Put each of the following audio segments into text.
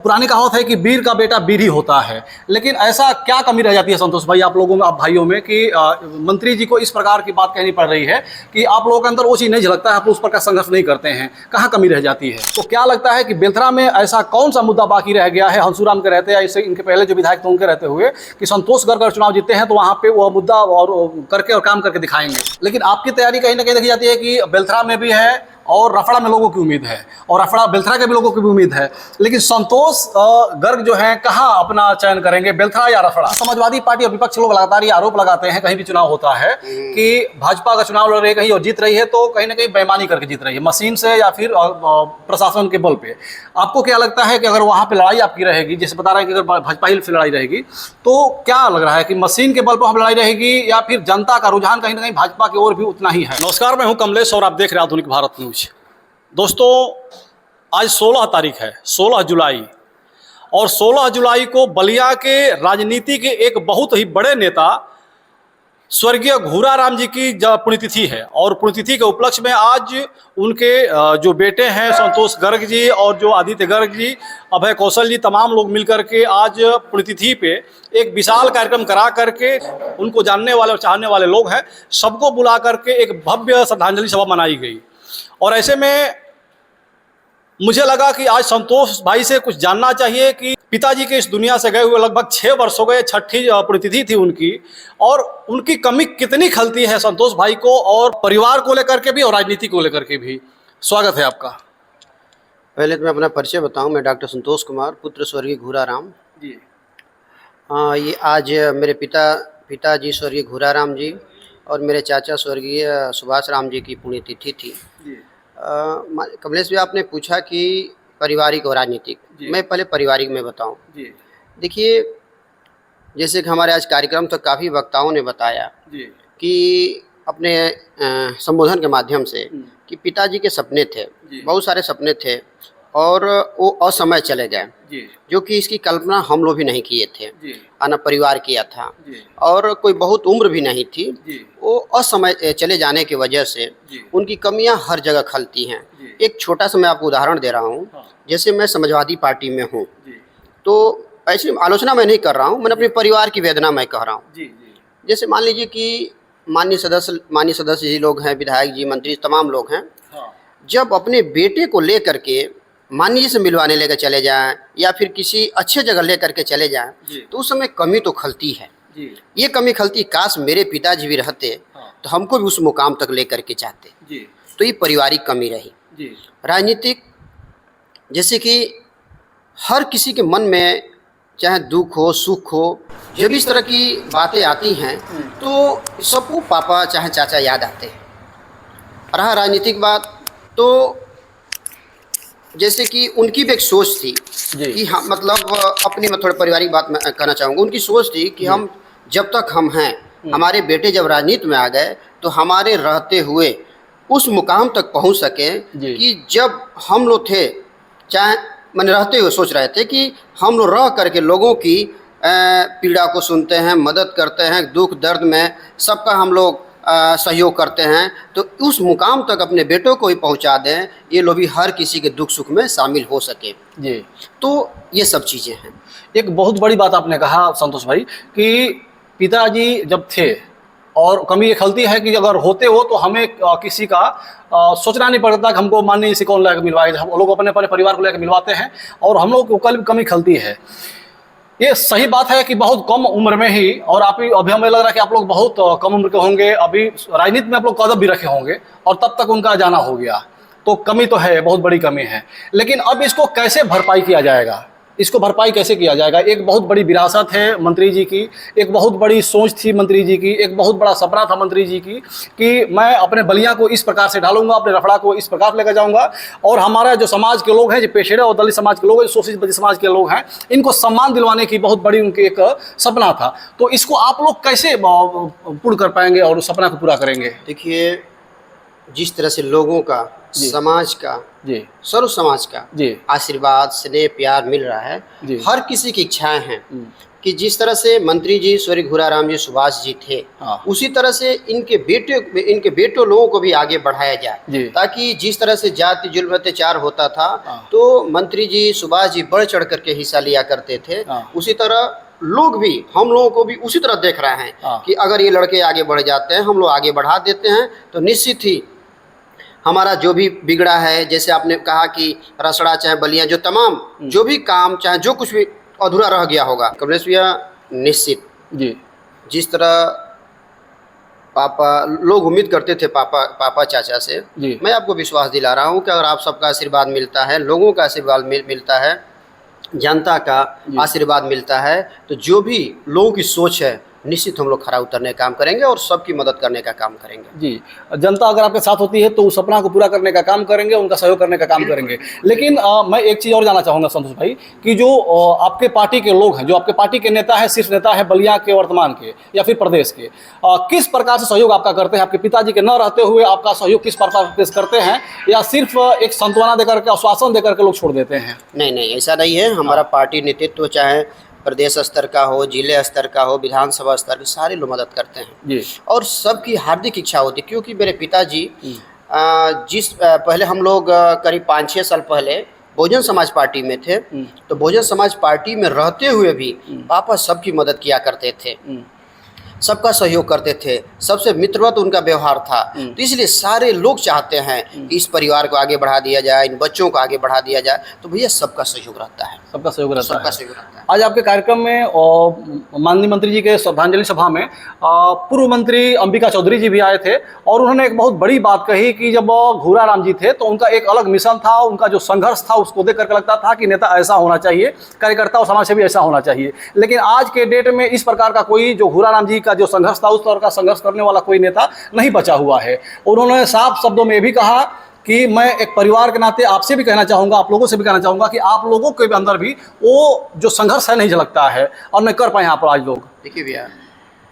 पुरानी कहावत है कि वीर का बेटा वीर ही होता है, लेकिन ऐसा क्या कमी रह जाती है संतोष भाई आप लोगों में, आप भाइयों में, कि मंत्री जी को इस प्रकार की बात कहनी पड़ रही है कि आप लोगों के अंदर वो चीज़ नहीं झलकता है, आप उस पर का संघर्ष नहीं करते हैं? कहाँ कमी रह जाती है? तो क्या लगता है कि बेलथरा में ऐसा कौन सा मुद्दा बाकी रह गया है हंसूराम के रहते या इससे इनके पहले जो विधायक थे उनके रहते हुए, कि संतोष गर्ग अगर चुनाव जीतते हैं तो वहाँ पे वो मुद्दा और करके और काम करके दिखाएंगे? लेकिन आपकी तैयारी कहीं ना कहीं देखी जाती है कि बेलथरा में भी है और रफड़ा में लोगों की उम्मीद है, और रफड़ा बेलथरा के भी लोगों की भी उम्मीद है, लेकिन संतोष गर्ग जो है कहाँ अपना चयन करेंगे, बेलथरा या रफड़ा? समाजवादी पार्टी और विपक्ष लोग लगातार ये आरोप लगाते हैं कहीं भी चुनाव होता है कि भाजपा का चुनाव लड़ रही है कहीं और जीत रही है तो कहीं ना कहीं बेईमानी करके जीत रही है, मशीन से या फिर प्रशासन के बल पे। आपको क्या लगता है कि अगर वहाँ पे लड़ाई आपकी रहेगी, जैसे बता रहे हैं कि अगर भाजपा ही से लड़ाई रहेगी, तो क्या लग रहा है कि मशीन के बल पर हम लड़ाई रहेगी या फिर जनता का रुझान कहीं ना कहीं भाजपा की ओर भी उतना ही है? नमस्कार, मैं हूं कमलेश और आप देख रहे हैं आधुनिक भारत न्यूज। दोस्तों, आज 16 तारीख है, 16 जुलाई, और 16 जुलाई को बलिया के राजनीति के एक बहुत ही बड़े नेता स्वर्गीय घूराराम जी की पुण्यतिथि है, और पुण्यतिथि के उपलक्ष्य में आज उनके जो बेटे हैं संतोष गर्ग जी और जो आदित्य गर्ग जी, अभय कौशल जी, तमाम लोग मिलकर के आज पुण्यतिथि पे एक विशाल कार्यक्रम करा करके उनको जानने वाले और चाहने वाले लोग हैं सबको बुला करके एक भव्य श्रद्धांजलि सभा मनाई गई। और ऐसे में मुझे लगा कि आज संतोष भाई से कुछ जानना चाहिए कि पिताजी के इस दुनिया से गए हुए लगभग 6 वर्ष हो गए, छठी पुण्यतिथि थी उनकी, और उनकी कमी कितनी खलती है संतोष भाई को, और परिवार को लेकर के भी और राजनीति को लेकर के भी। स्वागत है आपका। पहले तो मैं अपना परिचय बताऊं, मैं डॉक्टर संतोष कुमार, पुत्र स्वर्गीय घूराराम जी। ये आज मेरे पिताजी स्वर्गीय घूराराम जी और मेरे चाचा स्वर्गीय सुभाष राम जी की पुण्यतिथि थी। कमलेश भी आपने पूछा कि पारिवारिक और राजनीतिक, मैं पहले पारिवारिक में बताऊं। देखिए, जैसे कि हमारे आज कार्यक्रम तो काफ़ी वक्ताओं ने बताया कि अपने संबोधन के माध्यम से कि पिताजी के सपने थे, बहुत सारे सपने थे, और वो असमय चले गए, जो कि इसकी कल्पना हम लोग भी नहीं किए थे, आना परिवार किया था, और कोई बहुत उम्र भी नहीं थी। वो असमय चले जाने की वजह से उनकी कमियां हर जगह खलती हैं। एक छोटा सा मैं आपको उदाहरण दे रहा हूं। जैसे मैं समाजवादी पार्टी में हूं, तो ऐसी आलोचना मैं नहीं कर रहा हूं, मैंने अपने परिवार की वेदना मैं कह रहा हूं। जैसे मान लीजिए कि माननीय सदस्य जी लोग हैं, विधायक जी, मंत्री, तमाम लोग हैं, जब अपने बेटे को लेकर के माननीय से मिलवाने लेकर चले जाएं या फिर किसी अच्छे जगह लेकर के चले जाएं, तो उस समय कमी तो खलती है। ये कमी खलती, काश मेरे पिताजी भी रहते तो हमको भी उस मुकाम तक लेकर के जाते। तो ये पारिवारिक कमी रही। राजनीतिक, जैसे कि हर किसी के मन में चाहे दुख हो सुख हो, जब इस तरह की बातें आती हैं तो सबको पापा चाहे चाचा याद आते हैं। रहा राजनीतिक बात, तो जैसे कि उनकी भी एक सोच थी कि हम, मतलब अपनी मैं थोड़ी पारिवारिक बात मैं कहना चाहूँगा। उनकी सोच थी कि हम जब तक हम हैं, हमारे बेटे जब राजनीति में आ गए तो हमारे रहते हुए उस मुकाम तक पहुँच सके कि जब हम लोग थे, चाहे मैंने रहते हुए सोच रहे थे कि हम लोग रह करके लोगों की पीड़ा को सुनते हैं, मदद करते हैं, दुख दर्द में सबका हम लोग सहयोग करते हैं, तो उस मुकाम तक अपने बेटों को ही पहुंचा दें, ये लोग भी हर किसी के दुख सुख में शामिल हो सके। तो ये सब चीज़ें हैं। एक बहुत बड़ी बात आपने कहा संतोष भाई कि पिताजी जब थे, और कमी ये खलती है कि अगर होते हो तो हमें किसी का सोचना नहीं पड़ता कि हमको माननीय से कौन लाकर मिलवाए, हम लोग अपने परिवार को लेकर मिलवाते हैं, और हम लोग को कमी खलती है। ये सही बात है कि बहुत कम उम्र में ही, और आप अभी हमें लग रहा है कि आप लोग बहुत कम उम्र के होंगे, अभी राजनीति में आप लोग कदम भी रखे होंगे और तब तक उनका जाना हो गया, तो कमी तो है, बहुत बड़ी कमी है। लेकिन अब इसको कैसे भरपाई किया जाएगा, इसको भरपाई कैसे किया जाएगा? एक बहुत बड़ी विरासत है मंत्री जी की, एक बहुत बड़ी सोच थी मंत्री जी की, एक बहुत बड़ा सपना था मंत्री जी की कि मैं अपने बलिया को इस प्रकार से ढालूंगा, अपने रफड़ा को इस प्रकार लेकर जाऊंगा, और हमारा जो समाज के लोग हैं, जो पेशेरे और दलित समाज के लोग हैं, शोषित समाज के लोग हैं, इनको सम्मान दिलवाने की बहुत बड़ी उनकी एक सपना था। तो इसको आप लोग कैसे पूर्ण कर पाएंगे और उस सपना को पूरा करेंगे? देखिए, जिस तरह से लोगों का जी। समाज का, जी सर्व समाज का जी आशीर्वाद, स्नेह, प्यार मिल रहा है। जी। हर किसी की इच्छाएं हैं कि जिस तरह से मंत्री जी स्वर्गीय घुराराम जी सुभाष जी थे, हाँ। उसी तरह से इनके बेटों लोगों को भी आगे बढ़ाया जी। जाए, ताकि जिस तरह से जाति जुल्म अत्याचार होता था, हाँ। तो मंत्री जी सुभाष जी बढ़ चढ़ करके हिस्सा लिया करते थे। हाँ। उसी तरह लोग भी, हम लोगों को भी उसी तरह देख रहे हैं हाँ। कि अगर ये लड़के आगे बढ़ जाते हैं, हम लोग आगे बढ़ा देते हैं, तो निश्चित ही हमारा जो भी बिगड़ा है, जैसे आपने कहा कि रसड़ा चाहे बलिया, जो तमाम जो भी काम चाहे जो कुछ भी अधूरा रह गया होगा, कमलेश भैया निश्चित जी जिस तरह पापा लोग उम्मीद करते थे पापा चाचा से, जी। मैं आपको विश्वास दिला रहा हूँ कि अगर आप सबका आशीर्वाद मिलता है, लोगों का आशीर्वाद मिलता है, जनता का आशीर्वाद मिलता है, तो जो भी लोगों की सोच है, निश्चित हम लोग खरा उतरने का काम करेंगे और सबकी मदद करने का काम करेंगे। जी। जनता अगर आपके साथ होती है तो उस सपना को पूरा करने का काम करेंगे, उनका सहयोग करने का काम करेंगे। लेकिन मैं एक चीज़ और जानना चाहूँगा संतोष भाई, कि जो आपके पार्टी के लोग हैं, जो आपके पार्टी के नेता हैं, सिर्फ नेता है बलिया के वर्तमान के या फिर प्रदेश के, किस प्रकार से सहयोग आपका करते हैं? आपके पिताजी के न रहते हुए आपका सहयोग किस प्रकार से पेश करते हैं, या सिर्फ एक सांत्वना देकर के, आश्वासन देकर के लोग छोड़ देते हैं? नहीं, ऐसा नहीं है। हमारा पार्टी नेतृत्व चाहे प्रदेश स्तर का हो, जिले स्तर का हो, विधानसभा स्तर के, सारे लोग मदद करते हैं जी। और सबकी हार्दिक इच्छा होती है, क्योंकि मेरे पिताजी पहले हम लोग करीब 5-6 साल पहले बहुजन समाज पार्टी में थे, तो बहुजन समाज पार्टी में रहते हुए भी पापा सबकी मदद किया करते थे, सबका सहयोग करते थे, सबसे मित्रवत उनका व्यवहार था। तो इसलिए सारे लोग चाहते हैं कि इस परिवार को आगे बढ़ा दिया जाए, इन बच्चों को आगे बढ़ा दिया जाए, तो भैया सबका सहयोग रहता है, सबका सहयोग रहता सबका है। सहयोग रहता है। आज आपके कार्यक्रम में माननीय मंत्री जी के श्रद्धांजलि सभा में पूर्व मंत्री अंबिका चौधरी जी भी आए थे, और उन्होंने एक बहुत बड़ी बात कही कि जब घुराराम जी थे तो उनका एक अलग मिशन था, उनका जो संघर्ष था उसको देख करके लगता था कि नेता ऐसा होना चाहिए, कार्यकर्ता और समाज सेवी ऐसा होना चाहिए। लेकिन आज के डेट में इस प्रकार का कोई, जो घुराराम जी का जो संघर्ष था, उस तरह का संघर्ष करने वाला कोई नेता नहीं बचा हुआ है। उन्होंने साफ शब्दों में भी कहा कि मैं एक परिवार के नाते आपसे भी कहना चाहूँगा, आप लोगों से भी कहना चाहूँगा कि आप लोगों के अंदर भी वो जो संघर्ष है नहीं झलकता है और नहीं कर पाए यहाँ पर आज लोग। देखिए भैया,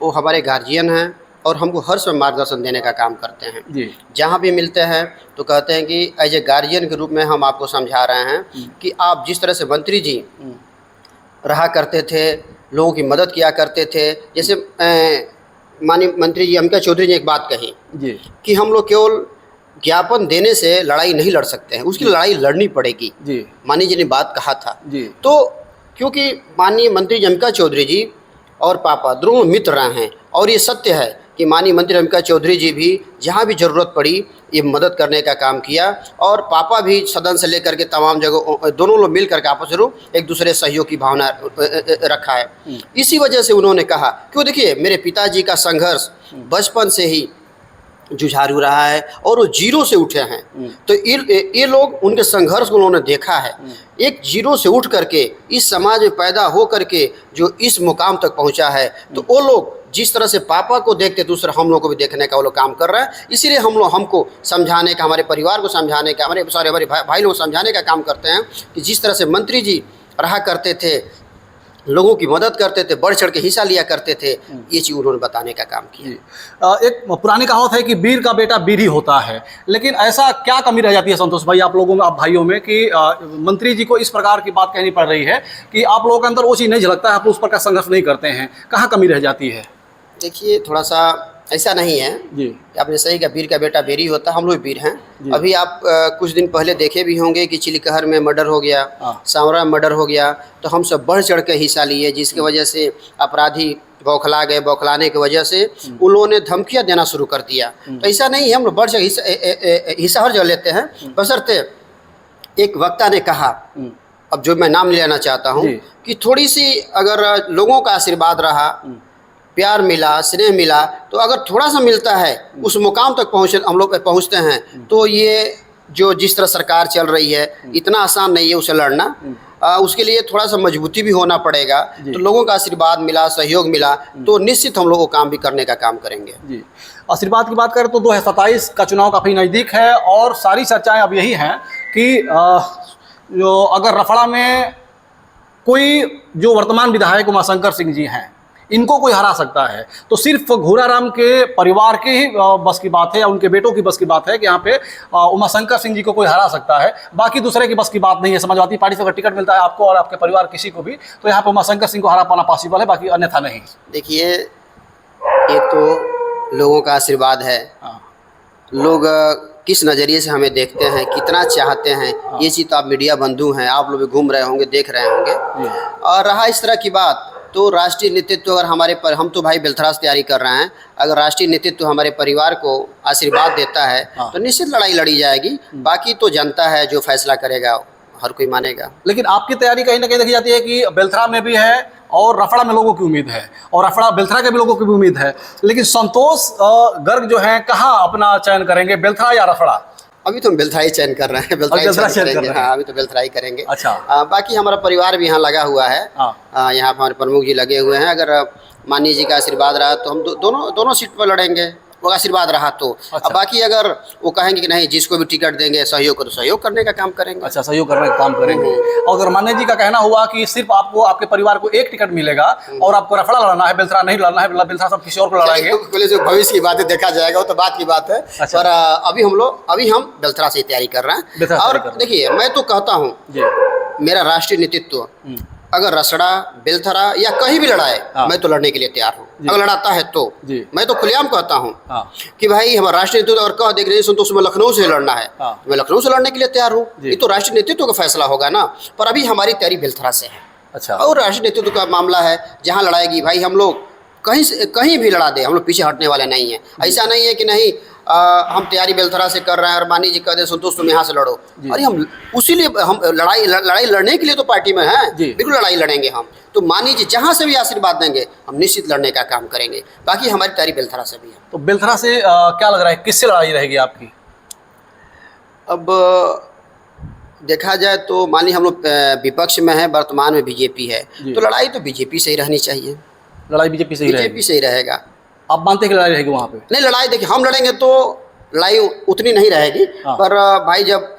वो हमारे गार्जियन हैं और हमको हर समय मार्गदर्शन देने का काम करते हैं। जी। जहाँ भी मिलते हैं तो कहते हैं कि एज ए गार्जियन के रूप में हम आपको समझा रहे हैं कि आप जिस तरह से मंत्री जी रहा करते थे, लोगों की मदद किया करते थे, जैसे माननीय मंत्री जी अंबिका चौधरी ने एक बात कही जी। कि हम लोग केवल ज्ञापन देने से लड़ाई नहीं लड़ सकते हैं, उसकी लड़ाई लड़नी पड़ेगी। जी। माननीय जी ने बात कहा था। जी। तो क्योंकि माननीय मंत्री जी अंबिका चौधरी जी और पापा दोनों मित्र रहे हैं, और ये सत्य है कि माननीय मंत्री अंबिका चौधरी जी भी जहाँ भी ज़रूरत पड़ी ये मदद करने का काम किया, और पापा भी सदन से लेकर के तमाम जगह दोनों लोग मिल करके आपस में एक दूसरे सहयोग की भावना रखा है। इसी वजह से उन्होंने कहा, क्यों देखिए मेरे पिताजी का संघर्ष बचपन से ही जुझारू रहा है और वो जीरो से उठे हैं, तो ये लोग उनके संघर्ष को उन्होंने देखा है। एक जीरो से उठ करके इस समाज में पैदा हो करके जो इस मुकाम तक पहुंचा है, तो वो लोग जिस तरह से पापा को देखते दूसरा हम लोग को भी देखने का वो लोग काम कर रहे हैं। इसीलिए हमको समझाने का, हमारे परिवार को समझाने का, हमारे भाई लोग समझाने का काम करते हैं कि जिस तरह से मंत्री जी रहा करते थे, लोगों की मदद करते थे, बढ़ चढ़ के हिस्सा लिया करते थे, ये चीज़ उन्होंने बताने का काम किया। एक पुरानी कहावत है कि वीर का बेटा वीर ही होता है, लेकिन ऐसा क्या कमी रह जाती है संतोष भाई आप लोगों में, आप भाइयों में, कि मंत्री जी को इस प्रकार की बात कहनी पड़ रही है कि आप लोगों के अंदर वो चीज़ नहीं झलकता है, आप उस प्रकार संघर्ष नहीं करते हैं? कहाँ कमी रह जाती है? देखिए, थोड़ा सा ऐसा नहीं है जी। आपने सही कहा, वीर का बेटा वीर ही होता है, हम लोग वीर हैं। अभी आप कुछ दिन पहले देखे भी होंगे कि चिलिकहर में मर्डर हो गया, सांवरा में मर्डर हो गया, तो हम सब बढ़ चढ़ के हिस्सा लिए, जिसकी वजह से अपराधी बौखला गए। बौखलाने की वजह से उन लोगों ने धमकियाँ देना शुरू कर दिया। तो ऐसा नहीं है, हम लोग बढ़ चढ़ हिस्सा हर जगह लेते हैं, बशर्ते एक वक्ता ने कहा, अब जो मैं नाम लेना चाहता हूँ, कि थोड़ी सी अगर लोगों का आशीर्वाद रहा, प्यार मिला, स्नेह मिला, तो अगर थोड़ा सा मिलता है उस मुकाम तक हम लोग पहुँचते हैं, तो ये जो जिस तरह सरकार चल रही है इतना आसान नहीं है उसे लड़ना। उसके लिए थोड़ा सा मजबूती भी होना पड़ेगा। तो लोगों का आशीर्वाद मिला, सहयोग मिला, तो निश्चित हम लोग को काम भी करने का काम करेंगे। जी। आशीर्वाद की बात करें तो 2027 का चुनाव काफ़ी नज़दीक है, और सारी चर्चाएं अब यही हैं कि जो अगर रफड़ा में कोई जो वर्तमान विधायक उमाशंकर सिंह जी हैं इनको कोई हरा सकता है, तो सिर्फ घूराराम के परिवार के ही बस की बात है या उनके बेटों की बस की बात है कि यहाँ पे उमाशंकर सिंह जी को कोई हरा सकता है, बाकी दूसरे की बस की बात नहीं है। समाजवादी पार्टी से अगर टिकट मिलता है आपको और आपके परिवार किसी को भी, तो यहाँ पे उमाशंकर सिंह को हरा पाना पॉसिबल है, बाकी अन्यथा नहीं। देखिए, एक तो लोगों का आशीर्वाद है, लोग किस नज़रिए से हमें देखते हैं, कितना चाहते हैं, ये चीज़ तो आप मीडिया बंधु हैं, आप लोग भी घूम रहे होंगे, देख रहे होंगे। और रहा इस तरह की बात, तो राष्ट्रीय नेतृत्व अगर हमारे पर, हम तो भाई बेलथरा से तैयारी कर रहे हैं, अगर राष्ट्रीय नेतृत्व हमारे परिवार को आशीर्वाद देता है तो निश्चित लड़ाई लड़ी जाएगी। बाकी तो जनता है जो फैसला करेगा, हर कोई मानेगा। लेकिन आपकी तैयारी कहीं ना कहीं देखी जाती है कि बेलथरा में भी है और रफड़ा में लोगों की उम्मीद है, और रफड़ा बेलथरा के भी लोगों की भी उम्मीद है, लेकिन संतोष गर्ग जो है कहाँ अपना चयन करेंगे, बेलथरा या रफड़ा? अभी तो हम बेलथरा ही चयन कर रहे हैं, बेलथरा ही चयन करेंगे। हाँ, अभी तो बेलथरा ही करेंगे। अच्छा। बाकी हमारा परिवार भी यहाँ लगा हुआ है, यहाँ पर हमारे प्रमुख जी लगे हुए हैं। अगर माननीय जी का आशीर्वाद रहा तो हम दोनों सीट पर लड़ेंगे, वो आशीर्वाद रहा तो। अब बाकी अगर वो कहेंगे कि नहीं जिसको भी टिकट देंगे सहयोग को, तो सहयोग करने का काम करेंगे। अच्छा, सहयोग करने का काम करेंगे। और अगर मान्य जी का कहना हुआ कि सिर्फ आपको, आपके परिवार को एक टिकट मिलेगा और आपको रफड़ा लड़ना है, बेलथरा नहीं लड़ना है, बेलथरा सब किसी और को लड़ाएंगे, पहले जो भविष्य की बातें देखा जाएगा वो तो बात की बात है। अच्छा। पर अभी हम बेलथरा से तैयारी कर रहे हैं। और देखिए, मैं तो कहता हूँ मेरा राष्ट्रीय नेतृत्व अगर रसड़ा, बेलथरा या कहीं भी लड़ाए, मैं तो लड़ने के लिए तैयार हूँ। अगर लड़ाता है तो मैं तो खुलेआम कहता हूँ कि भाई हमारा राष्ट्रीय नेतृत्व अगर कह देख रहे संतोष में लखनऊ से लड़ना है, मैं लखनऊ से लड़ने के लिए तैयार हूँ। ये तो राष्ट्रीय नेतृत्व का फैसला होगा ना, पर अभी हमारी तैयारी बेलथरा से है। अच्छा। और राष्ट्रीय नेतृत्व का मामला है, जहाँ लड़ाएगी भाई हम लोग कहीं भी लड़ा दे, हम लोग पीछे हटने वाले नहीं है। ऐसा नहीं है कि नहीं हम तैयारी बेलथरा से कर रहे हैं और मानी जी कह दे संतोष तुम यहाँ से लड़ो। अरे हम उसी लिए हम लड़ाई लड़ने के लिए तो पार्टी में हैं, बिल्कुल लड़ाई लड़ेंगे हम। तो मानी जी जहाँ से भी आशीर्वाद देंगे हम निश्चित लड़ने का काम करेंगे। बाकी हमारी तैयारी बेलथरा से भी है। तो बेलथरा से क्या लग रहा है, किससे लड़ाई रहेगी आपकी? अब देखा जाए तो मान ली हम लोग विपक्ष में है, वर्तमान में बीजेपी है, तो लड़ाई तो बीजेपी से ही रहनी चाहिए। लड़ाई बीजेपी से ही रहेगी? बीजेपी से ही रहेगा। आप मानते हैं कि लड़ाई रहेगी वहाँ पे? नहीं, लड़ाई देखिए हम लड़ेंगे तो लड़ाई उतनी नहीं रहेगी। पर भाई जब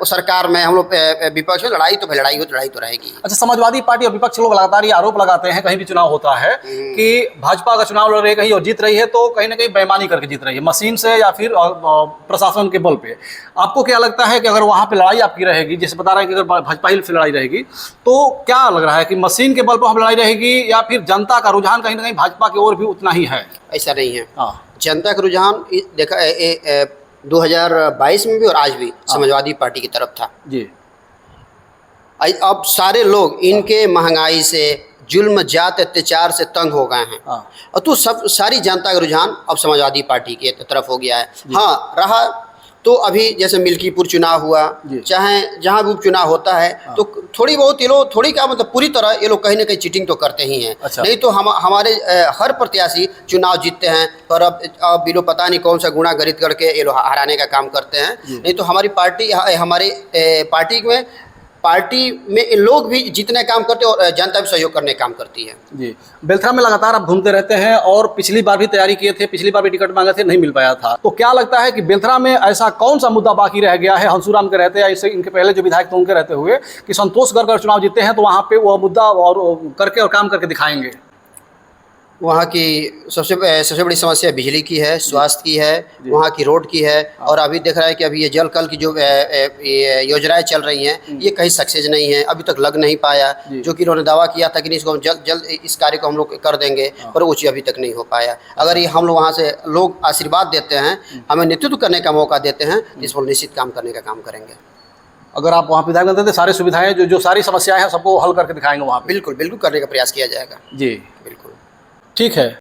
सरकार में हम लोग विपक्ष में लड़ाई तो लड़ाई तो रहेगी। अच्छा, समाजवादी पार्टी और विपक्ष लोग लगातार ये आरोप लगाते हैं कहीं भी चुनाव होता है कि भाजपा का चुनाव लड़ रही है कहीं और जीत रही है तो कहीं ना कहीं बेईमानी करके जीत रही है, मशीन से या फिर प्रशासन के बल पे। आपको क्या लगता है कि अगर वहाँ पे लड़ाई आपकी रहेगी, जैसे बता रहे हैं कि अगर भाजपा ही से लड़ाई रहेगी, तो क्या लग रहा है कि मशीन के बल पर हम लड़ाई रहेगी या फिर जनता का रुझान कहीं ना कहीं भाजपा की ओर भी उतना ही है? ऐसा नहीं है। जनता का रुझान देखा 2022 में भी और आज भी समाजवादी पार्टी की तरफ था जी। अब सारे लोग इनके महंगाई से, जुल्म जात अत्याचार से तंग हो गए हैं, और तो सारी जनता का रुझान अब समाजवादी पार्टी की तरफ हो गया है। हाँ, रहा तो अभी जैसे मिल्कीपुर चुनाव हुआ, चाहे जहाँ भी उपचुनाव होता है, तो थोड़ी बहुत ये लोग, थोड़ी क्या मतलब पूरी तरह ये लोग कहीं ना कहीं चीटिंग तो करते ही हैं। अच्छा। नहीं तो हमारे हर प्रत्याशी चुनाव जीतते हैं, पर अब ये लोग पता नहीं कौन सा गुणा गणित करके ये लोग हराने का काम करते हैं। नहीं तो हमारी पार्टी, हमारे पार्टी में लोग भी जितने काम करते हैं और जनता भी सहयोग करने काम करती है जी। बेलथरा में लगातार आप घूमते रहते हैं और पिछली बार भी तैयारी किए थे, पिछली बार भी टिकट मांगे थे, नहीं मिल पाया था, तो क्या लगता है कि बेलथरा में ऐसा कौन सा मुद्दा बाकी रह गया है हंसूराम के रहते या इससे इनके पहले जो विधायक थे उनके रहते हुए, कि संतोष गर्ग चुनाव जीते हैं तो वहाँ पे वो मुद्दा और करके और काम करके दिखाएंगे? वहाँ की सबसे बड़ी समस्या बिजली की है, स्वास्थ्य की है, वहाँ की रोड की है। और अभी देख रहा है कि अभी ये जल कल की जो योजनाएं चल रही हैं ये कहीं सक्सेस नहीं है, अभी तक लग नहीं पाया। जो कि इन्होंने दावा किया था कि इसको हम जल्द इस कार्य को हम लोग कर देंगे, पर वो चीज़ अभी तक नहीं हो पाया। अगर ये हम लोग वहाँ से लोग आशीर्वाद देते हैं, हमें नेतृत्व करने का मौका देते हैं, इस पर निश्चित काम करने का काम करेंगे। अगर आप वहाँ विधायक बनते थे, सारी सुविधाएं जो सारी समस्याएं हैं सबको हल करके दिखाएंगे वहाँ? बिल्कुल करने का प्रयास किया जाएगा जी, बिल्कुल। ठीक है।